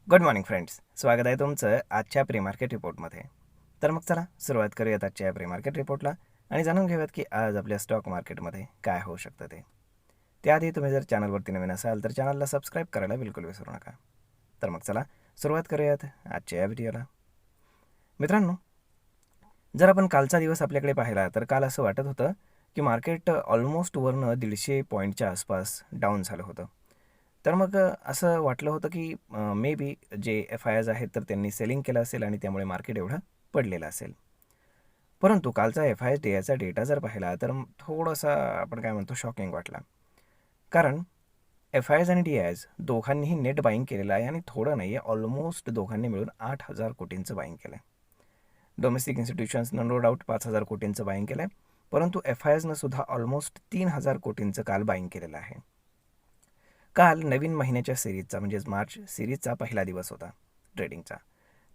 Good morning friends, स्वागत आहे तुमचं आजच्या प्री मार्केट रिपोर्टमध्ये. तर मग चला सुरुवात करूयात आजच्या प्री मार्केट रिपोर्टला आणि जाणून घेऊयात की आज आपल्या स्टॉक मार्केटमध्ये काय होऊ शकतं ते. त्याआधी तुम्ही जर चॅनलवरती नवीन असाल तर चॅनलला सबस्क्राईब करायला बिलकुल विसरू नका. तर मग चला सुरुवात करूयात आजच्या या व्हिडिओला. मित्रांनो, जर आपण कालचा दिवस आपल्याकडे पाहिला तर काल असं वाटत होतं की मार्केट ऑलमोस्ट वरनं 150 पॉईंटच्या आसपास डाऊन झालं होतं. तर मग असं वाटलं होतं की मे बी जे एफ-आय-आयज आहेत तर त्यांनी सेलिंग केलं असेल आणि त्यामुळे मार्केट एवढं पडलेलं असेल. परंतु कालचा एफ-आय-आय डेचा डेटा जर पाहिला तर थोडासा आपण काय म्हणतो शॉकिंग वाटला. कारण एफ-आय-आयज आणि डी-आयज दोघांनीही नेट बाईंग केलेलं आहे आणि थोडं नाही आहे, ऑलमोस्ट दोघांनी मिळून 8,000 कोटींचं बाईंग केलं आहे. डोमेस्टिक इन्स्टिट्यूशन्सनं नो डाऊट 5,000 कोटींचं बाईंग केलं आहे, परंतु एफ-आय-आयजनं सुद्धा ऑलमोस्ट 3,000 कोटींचं काल बाईंग केलेलं आहे. काल नवीन महिन्याच्या सिरीजचा म्हणजेच मार्च सिरीजचा पहिला दिवस होता ट्रेडिंगचा.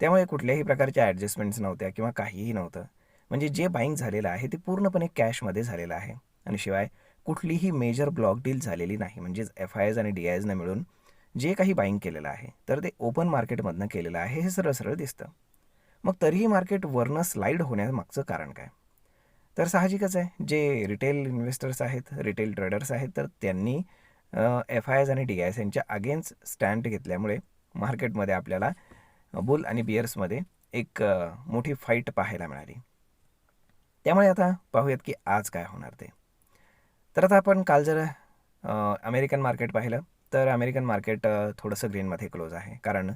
त्यामुळे कुठल्याही प्रकारच्या ॲडजस्टमेंट्स नव्हत्या किंवा काहीही नव्हतं. म्हणजे जे बाईंग झालेलं आहे ते पूर्णपणे कॅशमध्ये झालेलं आहे आणि शिवाय कुठलीही मेजर ब्लॉक डील झालेली नाही. म्हणजेच एफ-आय-आयज आणि डी-आयजनं मिळून जे काही बाईंग केलेलं आहे तर ते ओपन मार्केटमधनं केलेलं आहे, हे सरळ सरळ दिसतं. मग तरीही मार्केट वरनं स्लाईड होण्यामागचं कारण काय? तर साहजिकच आहे, जे रिटेल इन्व्हेस्टर्स आहेत, रिटेल ट्रेडर्स आहेत, तर त्यांनी एफ-आय-आयज आणि डी-आयज यांच्या अगेन्स्ट स्टँड घेतल्यामुळे मार्केटमध्ये आपल्याला बुल आणि बियर्समध्ये एक मोठी फाईट पाहायला मिळाली. त्यामुळे आता पाहूयात की आज काय होणार ते. तर आता आपण काल जर अमेरिकन मार्केट पाहिलं तर अमेरिकन मार्केट थोडंसं ग्रीनमध्ये क्लोज आहे. कारण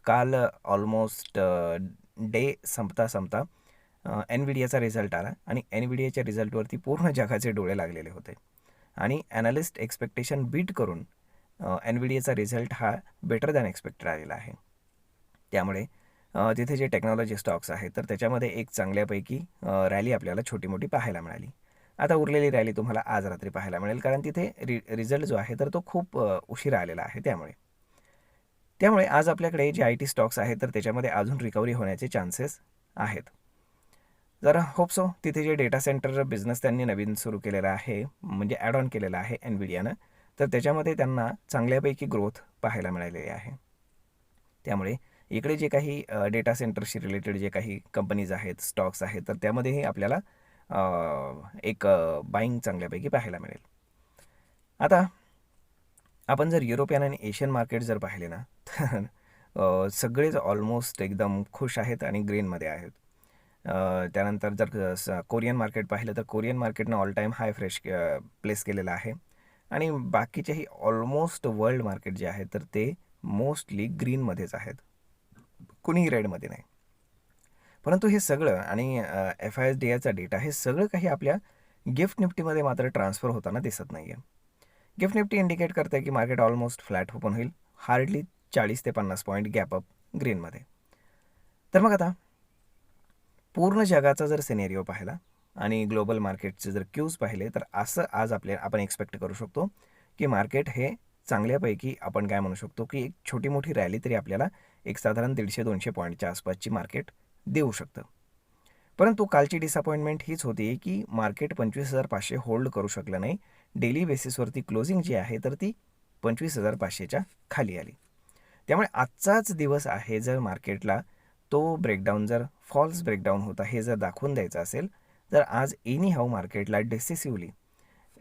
काल ऑलमोस्ट डे संपता एनव्हिडियाचा रिझल्ट आला आणि एनव्हिडियाच्या रिझल्टवरती पूर्ण जगाचे डोळे लागलेले होते आणि ॲनालिस्ट एक्सपेक्टेशन बीट करून एनव्हिडियाचा रिझल्ट हा बेटर दॅन एक्सपेक्टेड आलेला आहे. त्यामुळे तिथे जे टेक्नॉलॉजी स्टॉक्स आहेत तर त्याच्यामध्ये एक चांगल्यापैकी रॅली आपल्याला छोटी मोठी पाहायला मिळाली. आता उरलेली रॅली तुम्हाला आज रात्री पाहायला मिळेल, कारण तिथे रिझल्ट जो आहे तर तो खूप उशिरा आलेला आहे. त्यामुळे आज आपल्याकडे जे आय टी स्टॉक्स आहेत तर त्याच्यामध्ये अजून रिकव्हरी होण्याचे चान्सेस आहेत. जरा होप सो. तिथे जे डेटा सेंटर बिझनेस त्यांनी नवीन सुरू केलेला आहे, म्हणजे ॲड ऑन केलेला आहे एनव्हिडियानं, तर त्याच्यामध्ये त्यांना चांगल्यापैकी ग्रोथ पाहायला मिळालेली आहे. त्यामुळे इकडे जे काही डेटा सेंटरशी रिलेटेड जे काही कंपनीज आहेत, स्टॉक्स आहेत, तर त्यामध्येही आपल्याला एक बाईंग चांगल्यापैकी पाहायला मिळेल. आता आपण जर युरोपियन आणि एशियन मार्केट जर पाहिले ना तर सगळेच ऑलमोस्ट एकदम खुश आहेत आणि ग्रीनमध्ये आहेत. त्यानंतर जर कोरियन मार्केट पाहिलं तर कोरियन मार्केटनं ऑल टाईम हाय प्लेस केलेला आहे आणि बाकीचेही ऑलमोस्ट वर्ल्ड मार्केट जे आहे तर ते मोस्टली ग्रीनमध्येच आहेत, कुणीही रेडमध्ये नाही. परंतु हे सगळं आणि एफ-आय-एस-डी-आयचा डेटा हे सगळं काही आपल्या गिफ्ट निफ्टीमध्ये मात्र ट्रान्सफर होताना दिसत नाही आहे. गिफ्ट निफ्टी इंडिकेट करते की मार्केट ऑलमोस्ट फ्लॅट ओपन होईल, हार्डली 40 ते 50 पॉईंट गॅप अप ग्रीनमध्ये. तर मग आता पूर्ण जगाचा जर सिनेरिओ पाहिला आणि ग्लोबल मार्केटचे जर क्यूज पाहिले तर असं आज आपण एक्सपेक्ट करू शकतो की मार्केट हे चांगल्यापैकी आपण काय म्हणू शकतो की एक छोटी मोठी रॅली तरी आपल्याला एक साधारण 150-200 पॉईंटच्या आसपासची मार्केट देऊ शकतं. परंतु कालची डिसअपॉइंटमेंट हीच होती की मार्केट 25,500 होल्ड करू शकलं नाही. डेली बेसिसवरती क्लोजिंग जी आहे तर ती 25,500च्या खाली आली. त्यामुळे आजचाच दिवस आहे, जर मार्केटला तो ब्रेकडाऊन जर फॉल्स ब्रेकडाऊन होता हे जर दाखवून द्यायचं असेल तर आज एनी हाऊ मार्केटला डिसिसिव्हली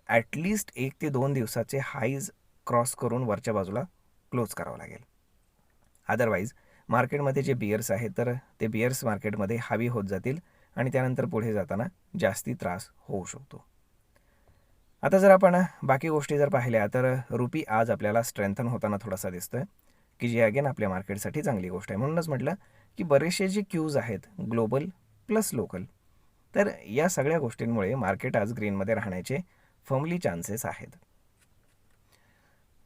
ॲटलिस्ट 1 ते 2 दिवसाचे हाईज क्रॉस करून वरच्या बाजूला क्लोज करावं लागेल. अदरवाईज मार्केटमध्ये जे बियर्स आहेत तर ते बियर्स मार्केटमध्ये हावी होत जातील आणि त्यानंतर पुढे जाताना जास्ती त्रास होऊ शकतो. आता जर आपण बाकी गोष्टी जर पाहिल्या तर रुपी आज आपल्याला स्ट्रेंथन होताना थोडासा दिसतोय, की जी अगेन आपल्या मार्केटसाठी चांगली गोष्ट आहे. म्हणूनच म्हटलं की बरेचसे जे क्यूज आहेत ग्लोबल प्लस लोकल, तर या सगळ्या गोष्टींमुळे मार्केट आज ग्रीनमध्ये राहण्याचे फर्मली चान्सेस आहेत.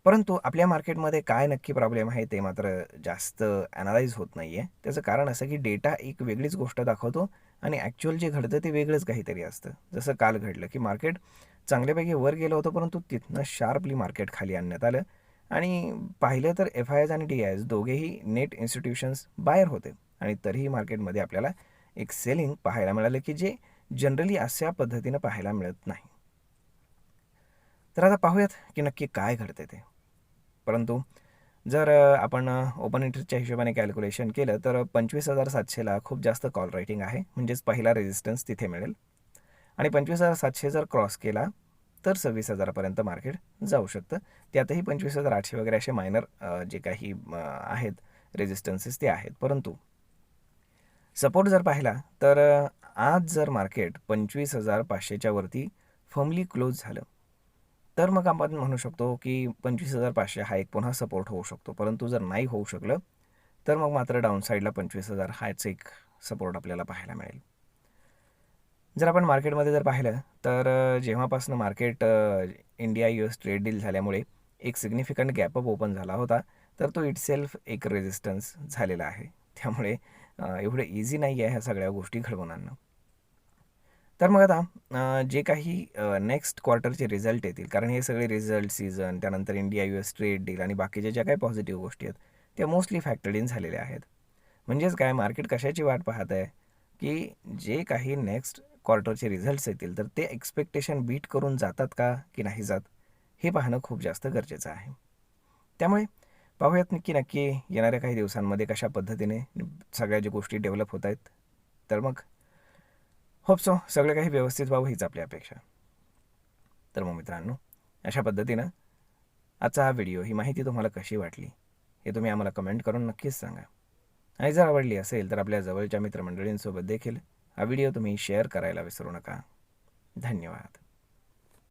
परंतु आपल्या मार्केटमध्ये काय नक्की प्रॉब्लेम आहे ते मात्र जास्त ॲनालाइज होत नाही आहे. त्याचं कारण असं की डेटा एक वेगळीच गोष्ट दाखवतो आणि ॲक्च्युअल जे घडतं ते वेगळंच काहीतरी असतं. जसं काल घडलं की मार्केट चांगल्यापैकी वर गेलं होतं, परंतु तिथनं शार्पली मार्केट खाली आणण्यात आलं आणि पाहिलं तर एफ-आय-आयज आणि डी-आयज दोघेही नेट इन्स्टिट्यूशन्स बाहेर होते आणि तरीही मार्केटमध्ये आपल्याला एक सेलिंग पाहायला मिळालं की जे जनरली अशा पद्धतीनं पाहायला मिळत नाही. तर आता पाहूयात की नक्की काय घडते ते. परंतु जर आपण ओपन इंटरेस्टच्या हिशोबाने कॅल्क्युलेशन केलं तर 25,700ला खूप जास्त कॉल रेटिंग आहे, म्हणजेच पहिला रेजिस्टन्स तिथे मिळेल. आणि 25,700 जर क्रॉस केला तर 26,000पर्यंत मार्केट जाऊ शकतं. त्यातही 25,800 वगैरे असे मायनर जे काही आहेत रेजिस्टन्सेस ते आहेत. परंतु सपोर्ट जर पाहिला तर आज जर मार्केट 25,500च्या वरती फर्मली क्लोज झालं तर मग आपण म्हणू शकतो की 25,500 हा एक पुन्हा सपोर्ट होऊ शकतो. परंतु जर नाही होऊ शकलं तर मग मात्र डाऊनसाईडला 25,000 हाच एक सपोर्ट आपल्याला पाहायला मिळेल. जर आपण मार्केटमध्ये जर पाहिलं तर जेव्हापासून market India US trade deal झाल्यामुळे एक सिग्निफिकंट गॅपअप ओपन झाला होता, तर तो इटसेल्फ एक रेजिस्टन्स झालेला आहे. त्यामुळे एवढं इझी नाही आहे ह्या सगळ्या गोष्टी घडवून आणणं. तर मग आता जे काही नेक्स्ट क्वार्टरचे रिझल्ट येतील, कारण हे सगळे रिझल्ट सीझन, त्यानंतर इंडिया US ट्रेड डील आणि बाकीच्या ज्या काही पॉझिटिव्ह गोष्टी आहेत त्या मोस्टली फॅक्टर्ड इन झालेल्या आहेत. म्हणजेच काय, मार्केट कशाची वाट पाहत आहे की जे काही नेक्स्ट क्वार्टरचे रिझल्ट्स येतील तर ते एक्सपेक्टेशन बीट करून जातात का की नाही जात, हे पाहणं खूप जास्त गरजेचं आहे. त्यामुळे पाहूयात नक्की नक्की येणाऱ्या काही दिवसांमध्ये कशा पद्धतीने सगळ्या ज्या गोष्टी डेव्हलप होत आहेत. तर मग होप सो सगळं काही व्यवस्थित व्हावं हीच आपली अपेक्षा. तर मग मित्रांनो, अशा पद्धतीनं आजचा हा व्हिडिओ, ही माहिती तुम्हाला कशी वाटली हे तुम्ही आम्हाला कमेंट करून नक्कीच सांगा. आणि जर आवडली असेल तर आपल्या जवळच्या मित्रमंडळींसोबत देखील हा व्हिडिओ तुम्ही शेअर करायला विसरू नका. धन्यवाद.